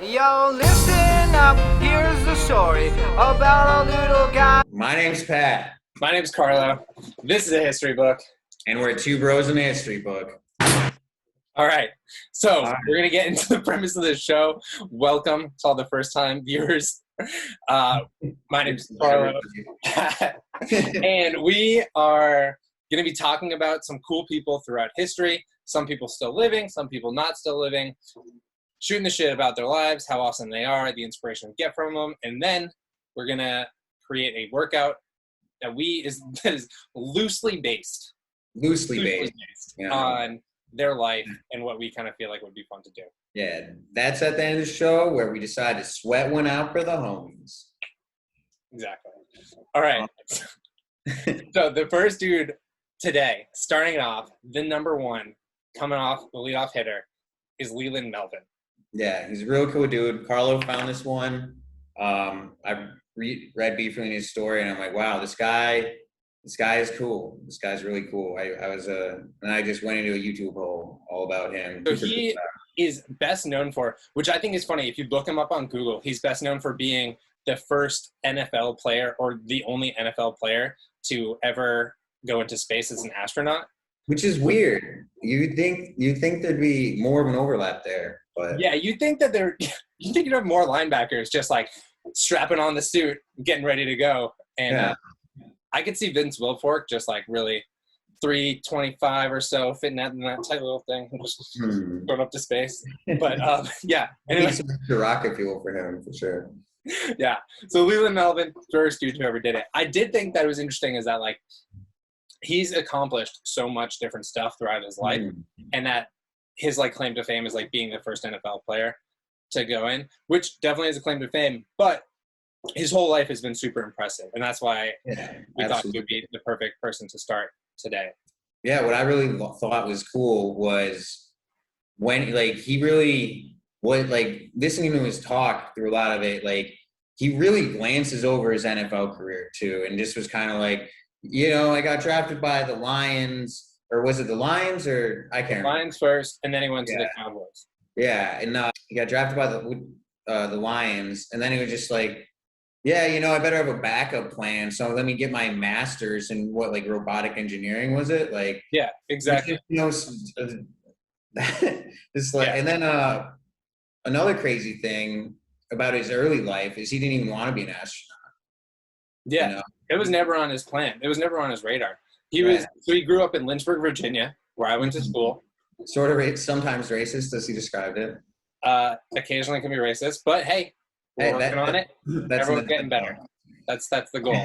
Yo, listen up, here's the story about a little guy. My name's Pat, My name's Carlo. This is a history book. and we're two bros in a history book. All right. So we're going to get into the premise of the show. Welcome to all the first-time viewers. My name's Carlo. And we are going to be talking about some cool people throughout history. Some people still living, some people not still living. Shooting the shit about their lives, how awesome they are, the inspiration we get from them. And then we're going to create a workout that is loosely based Yeah. on their life and what we kind of feel like would be fun to do. Yeah, that's at the end of the show where we decide to sweat one out for the homies. Exactly. All right. So the first dude today, starting it off, the number one, coming off the leadoff hitter, is Leland Melvin. Yeah, he's a real cool dude. Carlo found this one. I read briefly in his story, and I'm like, wow, this guy is cool. This guy's really cool. And I just went into a YouTube hole all about him. So he is best known for, which I think is funny, if you look him up on Google, he's best known for being the first NFL player or the only NFL player to ever go into space as an astronaut. Which is weird. You'd think there'd be more of an overlap there, but yeah, you think you'd have more linebackers just like strapping on the suit, getting ready to go. And I could see Vince Wilfork just like really 325 or so, fitting that in that tight little thing, just going up to space. But yeah, anyway, the rocket fuel for him for sure. Yeah. So Leland Melvin, first dude who ever did it. I did think that it was interesting is that like he's accomplished so much different stuff throughout his life, and that his like claim to fame is like being the first NFL player to go in, which definitely is a claim to fame, but his whole life has been super impressive, and that's why we thought he would be the perfect person to start today. Yeah, what I really thought was cool was when like he really like listening to his talk through a lot of it, like he really glances over his NFL career too, and just was kind of like, you know, I got drafted by the Lions, or was it the Lions, or I can't remember. Lions first, and then he went to the Cowboys. Yeah, and he got drafted by the Lions, and then he was just like, yeah, you know, I better have a backup plan. So let me get my master's in like robotic engineering, was it? Like, yeah, exactly. You know, just like, and then another crazy thing about his early life is he didn't even want to be an astronaut. Yeah, you know? It was never on his plan. It was never on his radar. He grew up in Lynchburg, Virginia, where I went to school. Sort of sometimes racist, as he described it. Occasionally can be racist, but hey, we're working on it. Everyone's getting better. That's the goal.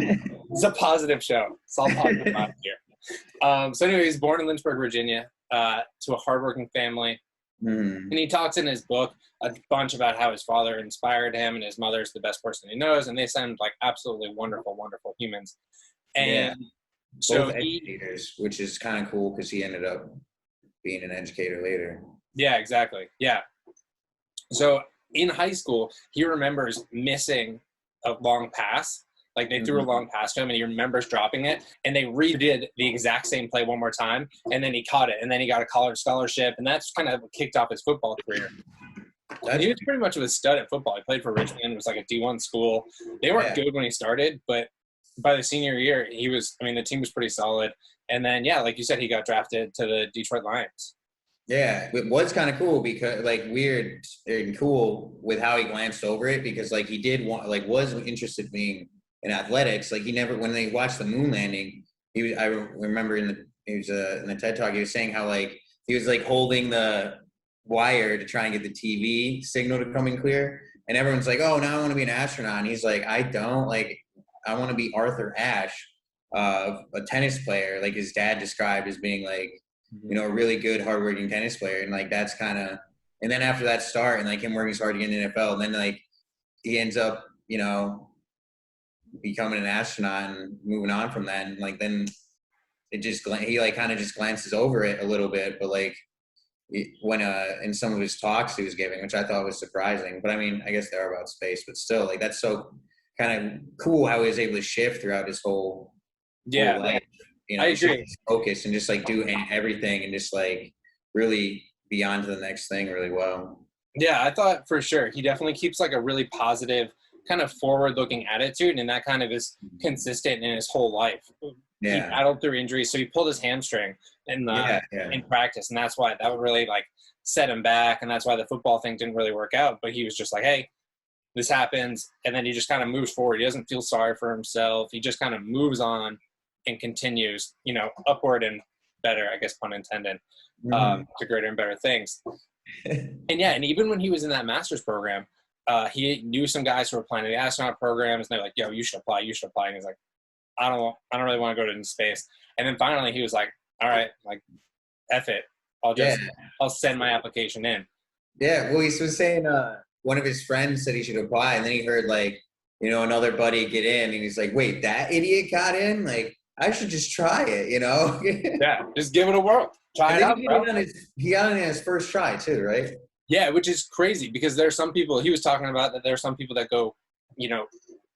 It's a positive show. It's all positive out here. So anyway, he's born in Lynchburg, Virginia, to a hardworking family. And he talks in his book a bunch about how his father inspired him, and his mother's the best person he knows, and they sound like absolutely wonderful, wonderful humans. And so both educators, which is kind of cool because he ended up being an educator later. Yeah, exactly. Yeah. So in high school, he remembers missing a long pass. Like they threw a long pass to him, and he remembers dropping it, and they redid the exact same play one more time, and then he caught it, and then he got a college scholarship, and that's kind of kicked off his football career. He was pretty much a stud at football. He played for Richmond. It was like a D1 school. They weren't good when he started, but by the senior year, the team was pretty solid. And then, yeah, like you said, he got drafted to the Detroit Lions. Yeah, it was kind of cool because like weird and cool with how he glanced over it, because like he did want, like was interested in being in athletics. Like he never, when they watched the moon landing, I remember in the TED Talk, he was saying how like he was like holding the wire to try and get the TV signal to come in clear, and everyone's like, oh, now I want to be an astronaut, and he's like, I don't, like I want to be Arthur Ashe, a tennis player, like his dad described as being like, you know, a really good hardworking tennis player. And like that's kind of, and then after that start and like him working hard to get in the NFL, and then like he ends up, you know, becoming an astronaut and moving on from that, and like then he like kind of just glances over it a little bit, but like when in some of his talks he was giving, which I thought was surprising, but I mean I guess they are about space, but still like that's so kind of cool how he was able to shift throughout his whole life, you know, I agree. Focus and just like do everything and just like really be on to the next thing really well. Yeah, I thought for sure he definitely keeps like a really positive, kind of forward-looking attitude, and that kind of is consistent in his whole life. He Yeah. battled through injuries, so he pulled his hamstring Yeah. Yeah. in practice, and that's why that would really like set him back, and that's why the football thing didn't really work out. But he was just like, hey, this happens, and then he just kind of moves forward. He doesn't feel sorry for himself. He just kind of moves on and continues, upward and better, I guess, pun intended, to greater and better things. And yeah, and even when he was in that master's program, he knew some guys who were applying to the astronaut programs, and they're like, "Yo, you should apply. You should apply." And he's like, "I don't really want to go to space." And then finally, he was like, "All right, like, F it. I'll send my application in." Yeah. Well, he was saying one of his friends said he should apply, and then he heard like another buddy get in, and he's like, "Wait, that idiot got in? Like, I should just try it, Yeah, just give it a whirl. Try it out, bro. He got in his first try too, right? Yeah, which is crazy because there's some people, he was talking about that there are some people that go,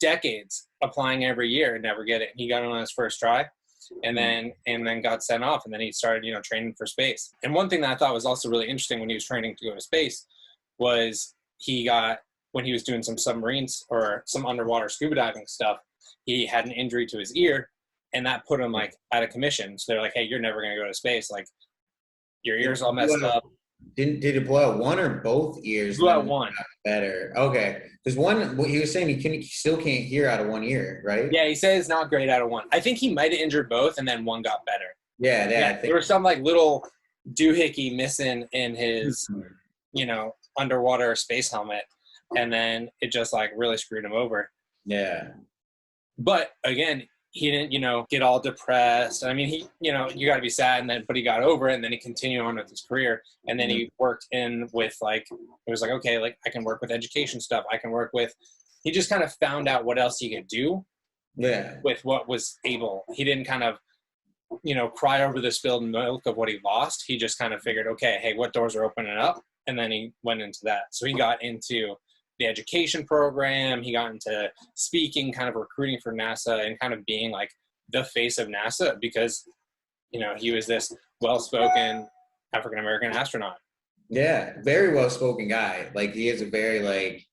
decades applying every year and never get it. He got it on his first try and then got sent off, and then he started, training for space. And one thing that I thought was also really interesting when he was training to go to space was when he was doing some submarines or some underwater scuba diving stuff, he had an injury to his ear, and that put him like out of commission. So they're like, hey, you're never going to go to space. Like, your ear's all messed up. Did it blow out one or both ears? Blew out one. Better. Okay. Because what he was saying, he still can't hear out of one ear, right? Yeah, he said it's not great out of one. I think he might have injured both, and then one got better. Yeah, I think there was some like little doohickey missing in his, underwater space helmet, and then it just like really screwed him over. Yeah. But again, he didn't, get all depressed. I mean, he, you got to be sad, but he got over it, and then he continued on with his career, and then he worked in with like, it was like, okay, like I can work with education stuff. He just kind of found out what else he could do. Yeah. With what was able. He didn't kind of, cry over the spilled milk of what he lost. He just kind of figured, okay, hey, what doors are opening up? And then he went into that. So he got into the education program. He got into speaking, kind of recruiting for NASA, and kind of being like the face of NASA because, he was this well-spoken African-American astronaut. Yeah, very well-spoken guy. Like, he is a very, like,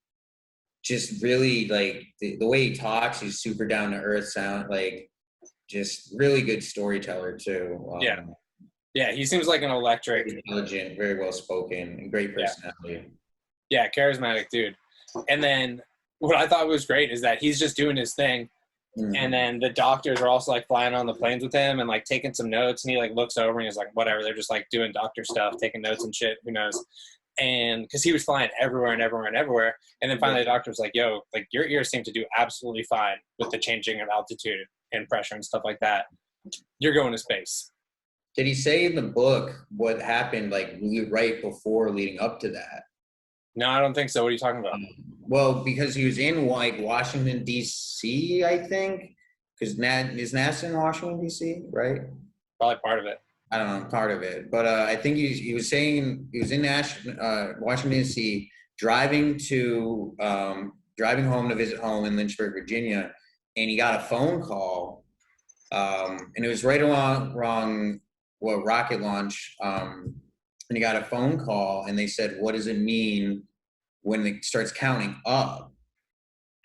just really, like, the way he talks, he's super down-to-earth sound, like, just really good storyteller, too. Yeah, he seems like an electric. Intelligent, very well-spoken, and great personality. Yeah, charismatic dude. And then what I thought was great is that he's just doing his thing. Mm-hmm. And then the doctors are also like flying on the planes with him and like taking some notes. And he like looks over and he's like, whatever. They're just like doing doctor stuff, taking notes and shit. Who knows? And because he was flying everywhere and everywhere and everywhere. And then finally the doctor was like, yo, like your ears seem to do absolutely fine with the changing of altitude and pressure and stuff like that. You're going to space. Did he say in the book what happened like right before leading up to that? No, I don't think so. What are you talking about? Well, because he was in like Washington, D.C., I think. Because is NASA in Washington, D.C., right? Probably part of it. I don't know, part of it. But I think he was saying he was in Washington, D.C., driving home to visit home in Lynchburg, Virginia, and he got a phone call. And it was right along rocket launch. And he got a phone call, and they said, what does it mean when it starts counting up?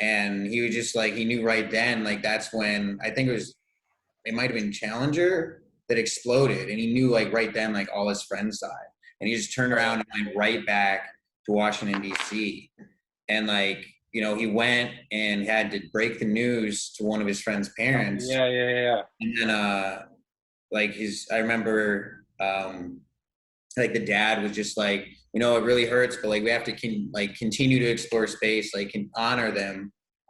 And he was just like, he knew right then, like, that's when, I think it might have been Challenger that exploded. And he knew, like, right then, like, all his friends died. And he just turned around and went right back to Washington, D.C. And, like, he went and had to break the news to one of his friend's parents. Yeah. And then, I remember, like the dad was just like, it really hurts, but like we have to continue to explore space, like honor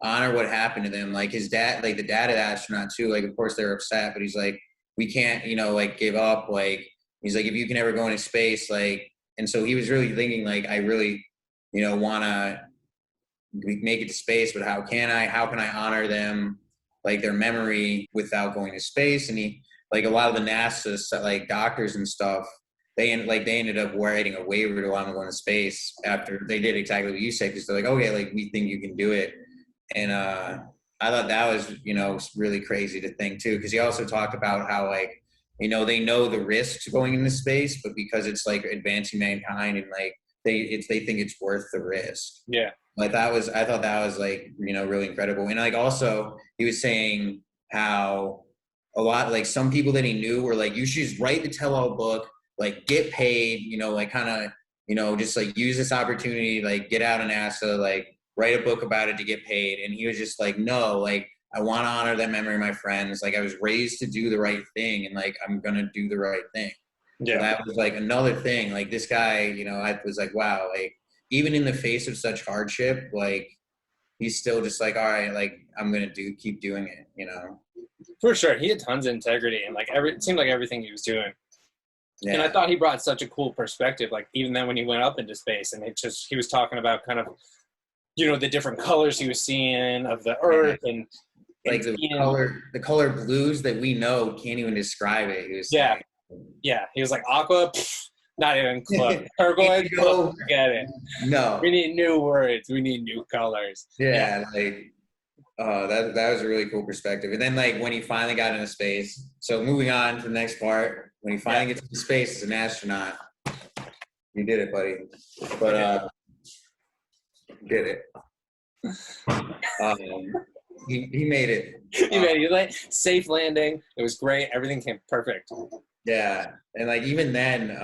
what happened to them. Like his dad, like the dad of the astronaut too, like of course they're upset, but he's like, we can't, like give up. Like he's like, if you can ever go into space, like, and so he was really thinking like, I really, want to make it to space, but how can I honor them, like their memory without going to space? And he, like a lot of the NASA like doctors and stuff, they ended up writing a waiver to allow them to go into space after they did exactly what you said, because they're like, okay, like we think you can do it. And I thought that was, really crazy to think too, because he also talked about how they know the risks going into space, but because it's like advancing mankind and like they think it's worth the risk. Yeah. Like I thought that was like, really incredible. And like also he was saying how a lot, like some people that he knew were like, you should just write the tell-all book, like get paid, like kind of, just like use this opportunity, like get out of NASA, like write a book about it to get paid. And he was just like, no, like I want to honor that memory of my friends. Like I was raised to do the right thing, and like I'm gonna do the right thing. Yeah. So that was like another thing. Like this guy, I was like, wow, like even in the face of such hardship, like he's still just like, all right, like I'm gonna keep doing it. For sure. He had tons of integrity, and like it seemed like everything he was doing. Yeah. And I thought he brought such a cool perspective, like even then when he went up into space, and he was talking about kind of, the different colors he was seeing of the Earth, and like the color blues that we know can't even describe it. He was yeah. saying. Yeah. He was like, aqua, not even close. Turquoise, forget it. No. We need new words. We need new colors. Yeah. Like, that was a really cool perspective. And then like when he finally got into space, so moving on to the next part, when he finally gets into space as an astronaut, you did it, buddy. But did it. He made it. He made it. Like, safe landing. It was great. Everything came perfect. Yeah. And like even then,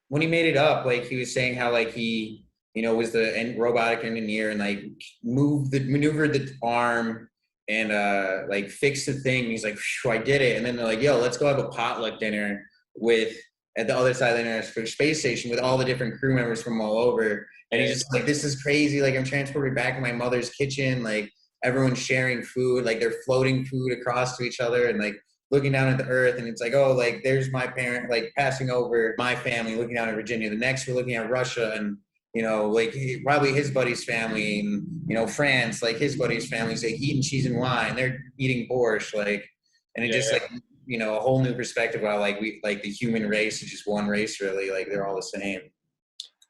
when he made it up, like he was saying how like he, was the robotic engineer and like maneuvered the arm and like fixed the thing. He's like, I did it. And then they're like, yo, let's go have a potluck dinner at the other side of the International Space Station with all the different crew members from all over. And he's just like, this is crazy. Like I'm transported back to my mother's kitchen. Like everyone's sharing food. Like they're floating food across to each other and like looking down at the Earth. And it's like, oh, like there's my parent, like passing over my family, looking down at Virginia. The next we're looking at Russia and, like probably his buddy's family and, France, like his buddy's family's like eating cheese and wine. They're eating borscht. Like, and it just like, a whole new perspective about like the human race is just one race really. Like they're all the same.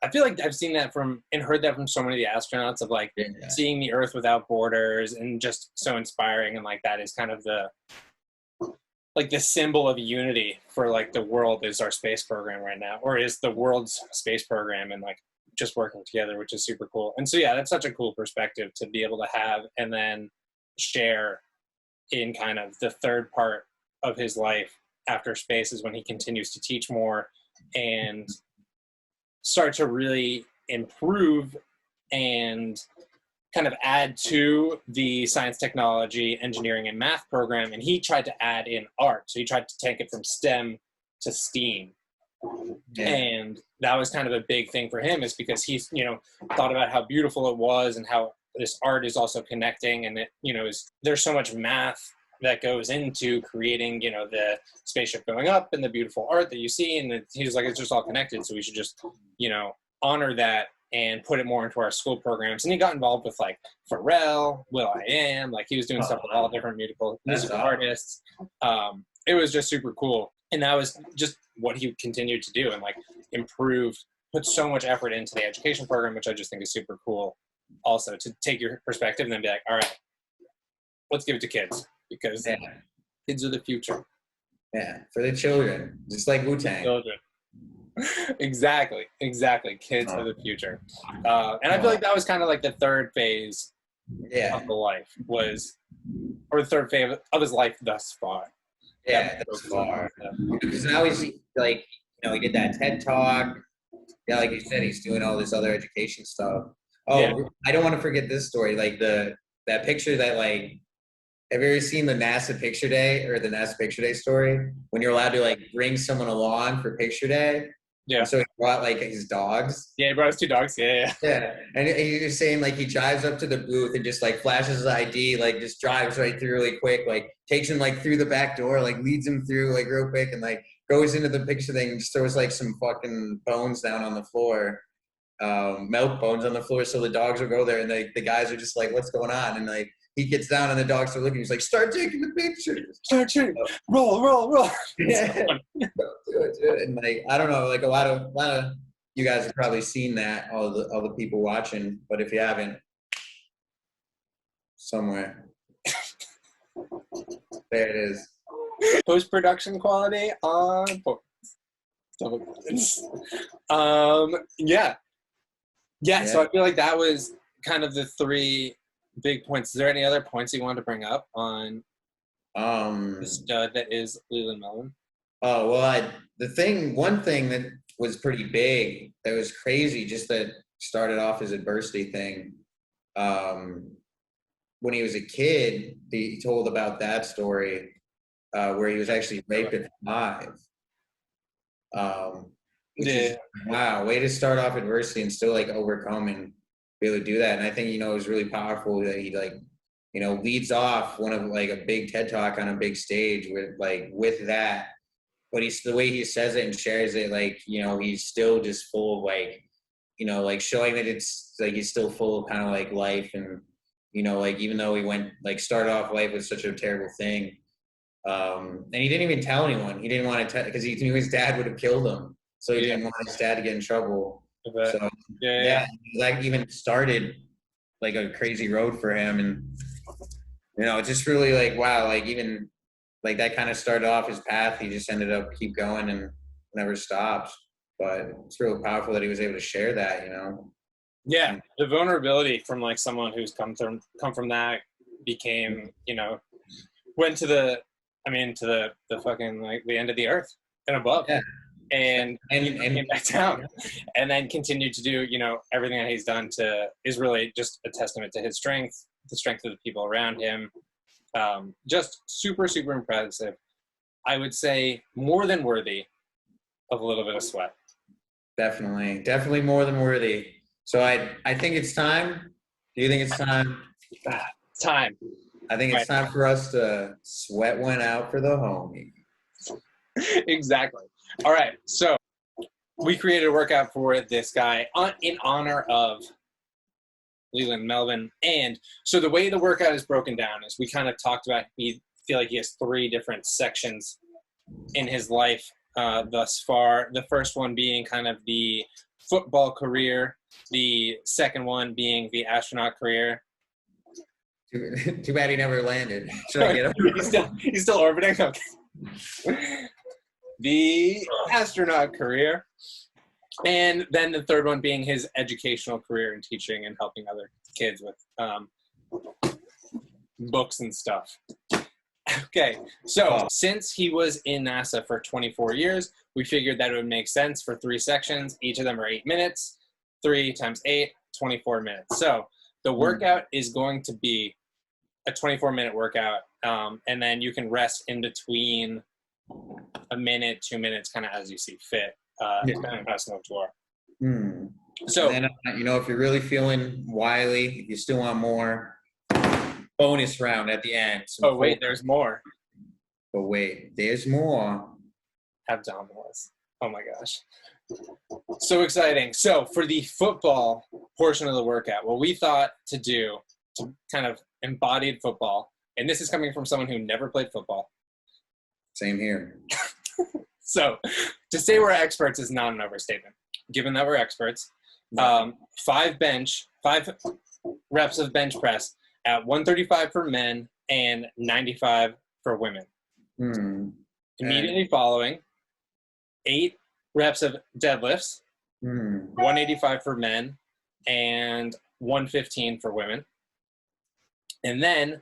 I feel like I've seen that and heard that from so many of the astronauts of like seeing the Earth without borders, and just so inspiring. And like that is kind of the symbol of unity for like the world is our space program right now, or is the world's space program, and like just working together, which is super cool. And so yeah, that's such a cool perspective to be able to have and then share in kind of the third part of his life after space, is when he continues to teach more and start to really improve and kind of add to the science, technology, engineering, and math program. And he tried to add in art. So he tried to take it from STEM to STEAM. Yeah. And that was kind of a big thing for him, is because he's, thought about how beautiful it was and how this art is also connecting. And it, there's so much math that goes into creating, the spaceship going up and the beautiful art that you see. And he was like, it's just all connected. So we should just, honor that and put it more into our school programs. And he got involved with like Pharrell, will.i.am, like he was doing stuff with all different musical artists. It was just super cool. And that was just what he continued to do and like improved, put so much effort into the education program, which I just think is super cool. Also to take your perspective and then be like, all right, let's give it to kids, because kids are the future. Yeah, for the children, just like Wu-Tang. Children. Exactly. Kids are the future. And I feel like that was kind of like the third phase of the life or the third phase of his life thus far. Yeah, thus far. Because now he's like, he did that TED Talk. Yeah, like you said, he's doing all this other education stuff. Oh, yeah. I don't want to forget this story. Like that picture that like, have you ever seen the NASA Picture Day or the NASA Picture Day story when you're allowed to like bring someone along for Picture Day? Yeah. And so he brought like his dogs. Yeah, he brought his 2 dogs. Yeah. And he was saying like he drives up to the booth and just like flashes his ID, like just drives right through really quick, like takes him like through the back door, like leads him through like real quick, and like goes into the picture thing and just throws like some fucking bones down on the floor, milk bones on the floor. So the dogs will go there and the guys are just like, what's going on? And like he gets down and the dogs are looking. He's like, start taking the pictures. Start taking. Roll. Yeah. Do it. And like, I don't know, like a lot of you guys have probably seen that, all the people watching, but if you haven't, somewhere. There it is. Post-production quality on point. Double points. Yeah, so I feel like that was kind of the 3 big points. Is there any other points you want to bring up on the stud that is Leland Melvin? Oh, well, one thing that was pretty big, that was crazy, just that started off his adversity thing. When he was a kid, he told about that story where he was actually raped at 5. Which is, wow, way to start off adversity and still like overcome and be able to do that. And I think, it was really powerful that he leads off one of like a big TED Talk on a big stage with that. But the way he says it and shares it, he's still just full of showing that it's like he's still full of kind of like life. And, even though he started off life with such a terrible thing. And he didn't even tell anyone. He didn't want to tell because he knew his dad would have killed him. So he didn't want his dad to get in trouble. So even started like a crazy road for him. And, it's just really even that kind of started off his path. He just ended up keep going and never stopped. But it's really powerful that he was able to share that, Yeah, the vulnerability from like someone who's come from that became, went to the fucking the end of the earth and above. Yeah. And came back down, and then continued to do everything that he's done is really just a testament to his strength, the strength of the people around him. Just super, super impressive. I would say more than worthy of a little bit of sweat. Definitely more than worthy. So I think it's time. Do you think it's time? It's time. I think it's time for us to sweat one out for the homie. Exactly. All right, so we created a workout for this guy in honor of Leland Melvin. And so the way the workout is broken down is we kind of talked about, we feel like he has 3 different sections in his life thus far. The first one being kind of the football career, the second one being the astronaut career. Too bad he never landed. Should I get him? He's still orbiting? Okay. The astronaut career, and then the third one being his educational career in teaching and helping other kids with books and stuff. Okay, so since he was in NASA for 24 years, we figured that it would make sense for 3 sections. Each of them are 8 minutes. 3 times 8, 24 minutes. So the workout is going to be a 24-minute workout, and then you can rest in between a minute, 2 minutes, kind of as you see fit, depending on how slow you are. So, and then, if you're really feeling wily, if you still want more, bonus round at the end. Oh, wait, there's more. But wait, there's more. Abdominals. Oh my gosh. So exciting. So for the football portion of the workout, what we thought to do to kind of embodied football, and this is coming from someone who never played football. Same here. So to say we're experts is not an overstatement. Given that we're experts, 5 reps of bench press at 135 for men and 95 for women. Immediately following, 8 reps of deadlifts, 185 for men and 115 for women. And then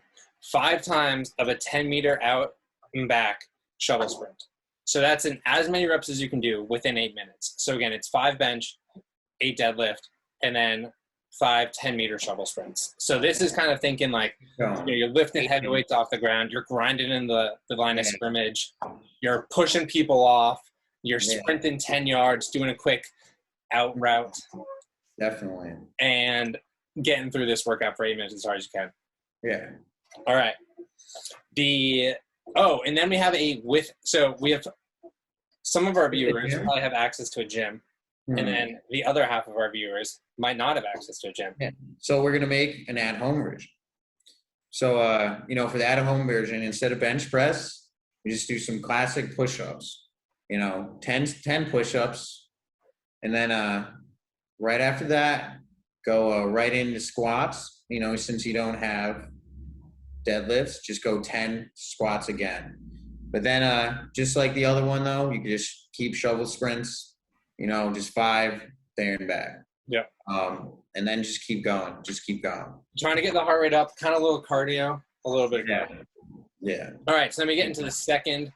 5 times of a 10-meter out and back shovel sprint. So that's as many reps as you can do within 8 minutes. So again, it's 5 bench, 8 deadlift, and then 5 10-meter shovel sprints. So this is kind of thinking like you're lifting heavy weights off the ground, you're grinding in the line of scrimmage, you're pushing people off, you're sprinting 10 yards, doing a quick out route. Definitely. And getting through this workout for 8 minutes as hard as you can. Yeah. All right. And then we have we have some of our viewers probably have access to a gym, and then the other half of our viewers might not have access to a gym. Yeah. So we're going to make an at-home version. So, for the at-home version, instead of bench press, we just do some classic push-ups, 10 push-ups. And then right after that, go right into squats. Since you don't have deadlifts, just go 10 squats again. But then just like the other one, though, you can just keep shovel sprints, just 5 there and back. Yeah. And then just keep going. Just keep going. Trying to get the heart rate up, kind of a little cardio, a little bit of Yeah. cardio. Yeah. All right, so then we get into the second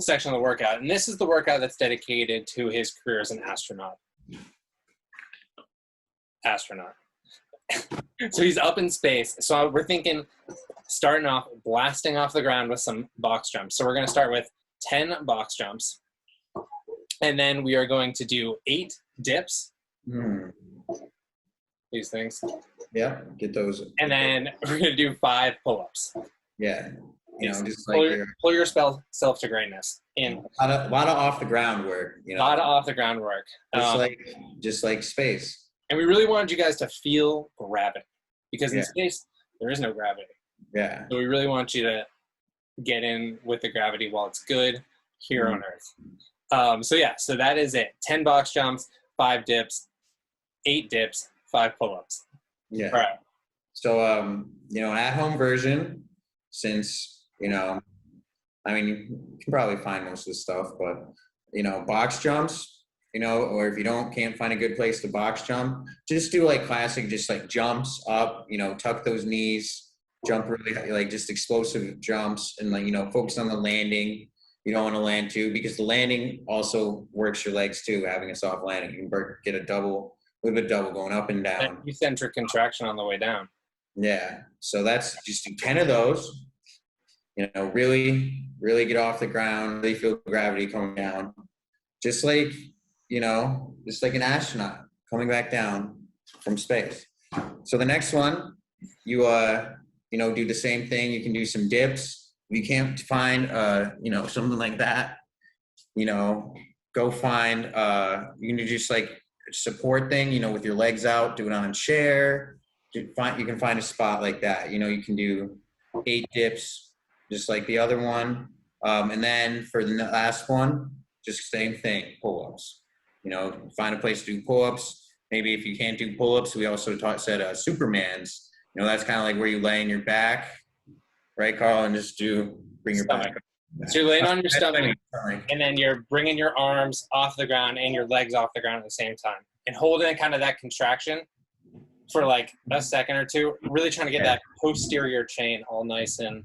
section of the workout, and this is the workout that's dedicated to his career as an astronaut. So he's up in space. So we're thinking starting off, blasting off the ground with some box jumps. So we're going to start with 10 box jumps. And then we are going to do 8 dips. These things. Yeah, get those. And then we're going to do 5 pull-ups. Yeah. Just like pull yourself to greatness. In a lot of off the ground work. A lot of off the ground work. Just like space. And we really wanted you guys to feel gravity, because in space there is no gravity. Yeah. So we really want you to get in with the gravity while it's good here on Earth. So that is it. 10 box jumps, 5 dips, 8 dips, 5 pull-ups. Yeah. All right. So at home version, since you can probably find most of the stuff, but box jumps. Or if you can't find a good place to box jump, just do like classic, just like jumps up, tuck those knees, jump really high, like just explosive jumps, and focus on the landing. You don't want to land too, because the landing also works your legs too. Having a soft landing, you can get a little bit double going up and down. Eccentric contraction on the way down. Yeah. So that's just do 10 of those, really, really get off the ground, really feel gravity coming down. Just like an astronaut coming back down from space. So the next one, you do the same thing. You can do some dips. If you can't find, something like that, go find, you can do just like support thing, with your legs out, do it on a chair. You can find a spot like that. You can do 8 dips, just like the other one. And then for the last one, just same thing, pull-ups. Find a place to do pull-ups. Maybe if you can't do pull-ups, we also said Supermans. That's kind of like where you lay on your back, right, Carl, and just bring your back up. So you're laying on your stomach, and then you're bringing your arms off the ground and your legs off the ground at the same time, and holding kind of that contraction for like a second or two, really trying to get that posterior chain all nice and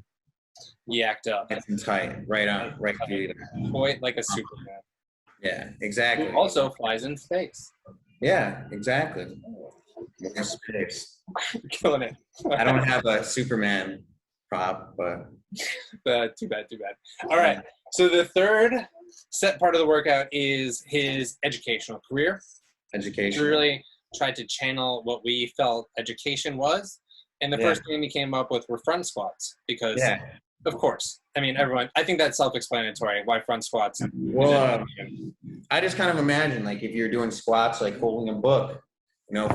yacked up. It's tight, right through there. Quite like a Superman. Yeah, exactly. Who also flies in space. Yeah, exactly. Space. Killing it. I don't have a Superman prop, but too bad. All right. So the third set part of the workout is his educational career. Education. We really tried to channel what we felt education was. And the first thing we came up with were front squats, because of course, everyone, I think that's self-explanatory why front squats. Well, I just kind of imagine, like, if you're doing squats, like holding a book,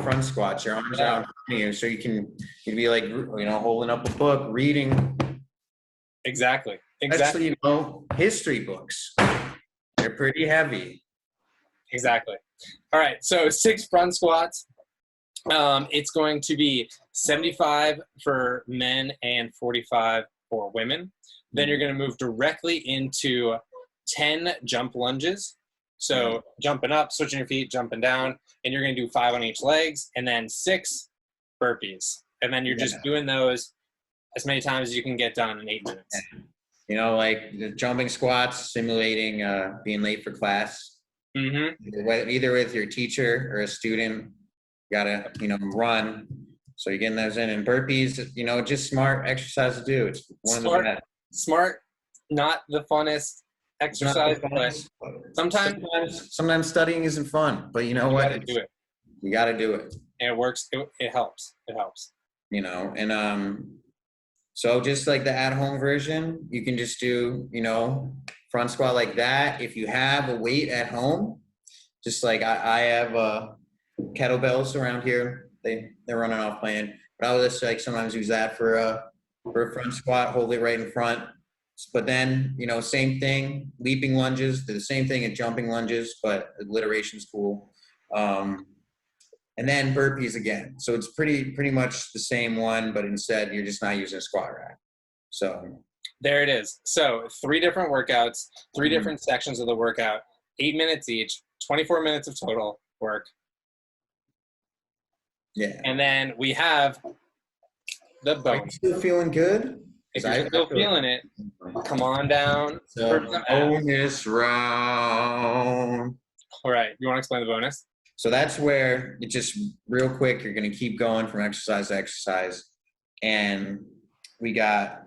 front squats, your arms out in front of you, so you'd be like, holding up a book, reading. Exactly. Especially, history books. They're pretty heavy. Exactly. All right. So 6 front squats. It's going to be 75 for men and 45 for women. Then you're going to move directly into 10 jump lunges. So jumping up, switching your feet, jumping down, and you're going to do 5 on each legs, and then 6 burpees. And then you're just doing those as many times as you can get done in 8 minutes. Like the jumping squats, simulating being late for class. Mm-hmm. Either with your teacher or a student, you gotta, run. So you're getting those in. And burpees, just smart exercise to do. It's one of the best. Smart, not the funnest exercise, but sometimes studying isn't fun, but you gotta do it. You gotta do it. And it works. It helps. So just like the at-home version, you can just do, front squat like that. If you have a weight at home, just like I have kettlebells around here. They're running off plan, but I'll just like sometimes use that for a front squat, hold it right in front. But then, same thing, leaping lunges, do the same thing at jumping lunges, but alliteration's cool. And then burpees again. So it's pretty much the same one, but instead you're just not using a squat rack. So there it is. So 3 different workouts, 3 different sections of the workout. 8 minutes each, 24 minutes of total work. Yeah. And then we have the Are you bonus. still feeling good? If you're still feeling it, come on down. So bonus round. All right, you want to explain the bonus? So that's where it just real quick, you're going to keep going from exercise to exercise. And we got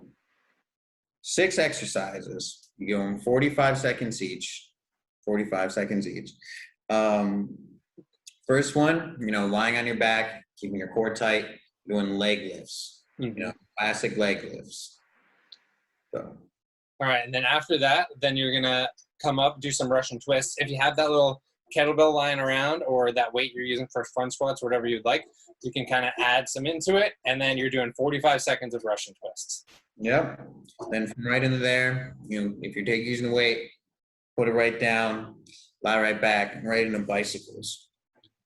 6 exercises. You go in 45 seconds each. 45 seconds each. First one, lying on your back, keeping your core tight, doing leg lifts. Classic leg lifts. So. All right, and then after that, then you're gonna come up, do some Russian twists. If you have that little kettlebell lying around or that weight you're using for front squats, whatever you'd like, you can kind of add some into it, and then you're doing 45 seconds of Russian twists. Yep. Then from right into there, if you're using the weight, put it right down, lie right back, right into bicycles.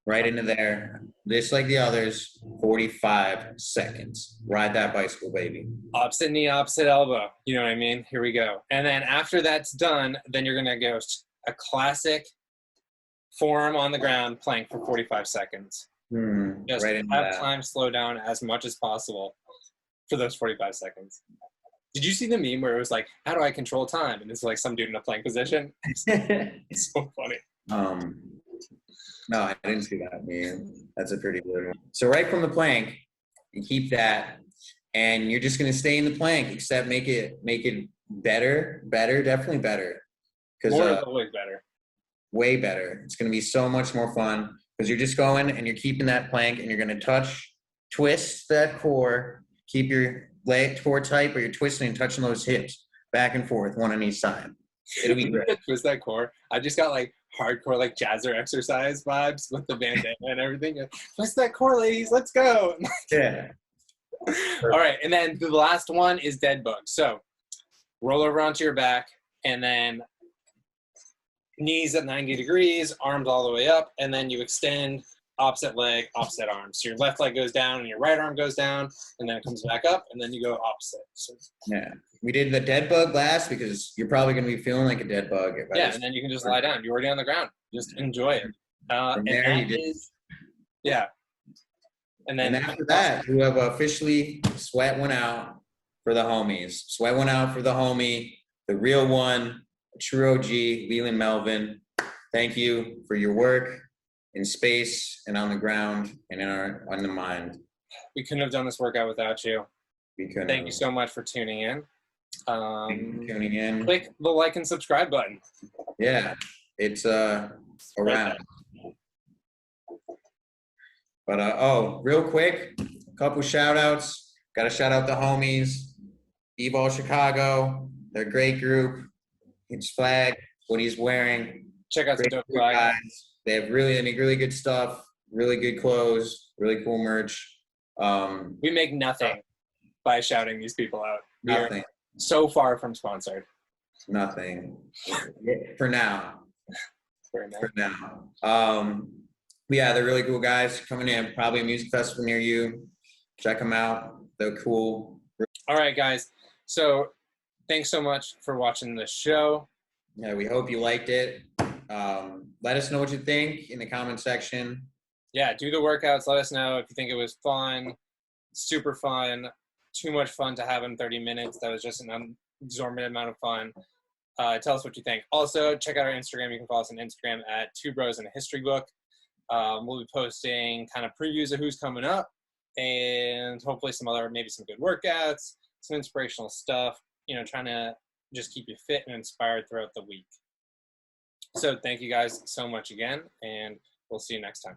Right into there, just like the others, 45 seconds. Ride that bicycle, baby. Opposite knee, opposite elbow. You know what I mean? Here we go. And then after that's done, then you're going to go a classic forearm on the ground plank for 45 seconds. Just right into have that. time slow down as much as possible for those 45 seconds. Did you see the meme where it was like, how do I control time? And it's like some dude in a plank position. It's so funny. No, I didn't see that, man. That's a pretty good one. So right from the plank, you keep that, and you're just gonna stay in the plank, except make it better, definitely better. More is always better. Way better. It's gonna be so much more fun because you're just going and you're keeping that plank, and you're gonna twist that core, keep your core tight, but you're twisting and touching those hips back and forth, one on each side. It'll be great. Twist that core. I just got like hardcore like jazzer exercise vibes with the bandana and everything. Twist that core, ladies. Let's go. Yeah. All right, and then the last one is dead bug. So roll over onto your back, and then knees at 90 degrees, arms all the way up, and then you extend opposite leg, opposite arm. So your left leg goes down and your right arm goes down, and then it comes back up, and then you go opposite. So, yeah. We did the dead bug last because you're probably going to be feeling like a dead bug. Yeah, and then you can just lie down. You're already on the ground. Just enjoy it. From there, and yeah. And then after that, you have officially sweat one out for the homies. Sweat one out for the homie, the real one, a true OG, Leland Melvin. Thank you for your work in space and on the ground and on the mind. We couldn't have done this workout without you. We couldn't. Thank you so much for tuning in. Tuning in. Click the like and subscribe button. Yeah, it's around. But real quick, a couple shout outs. Got to shout out the homies, E-Ball Chicago. They're a great group. His flag, what he's wearing. Check out some Great dope group flags. guys. They make really good stuff, really good clothes, really cool merch. We make nothing by shouting these people out. Nothing. We're so far from sponsored. Nothing. For now. For now. For now. But yeah, they're really cool guys coming in. Probably a music festival near you. Check them out. They're cool. All right, guys. So thanks so much for watching the show. Yeah, we hope you liked it. Let us know what you think in the comment section. Yeah, do the workouts. Let us know if you think it was fun, super fun, too much fun to have in 30 minutes. That was just an exorbitant amount of fun. Tell us what you think. Also, check out our Instagram. You can follow us on Instagram at 2 Bros in a History Book. We'll be posting kind of previews of who's coming up and hopefully maybe some good workouts, some inspirational stuff, trying to just keep you fit and inspired throughout the week. So thank you guys so much again, and we'll see you next time.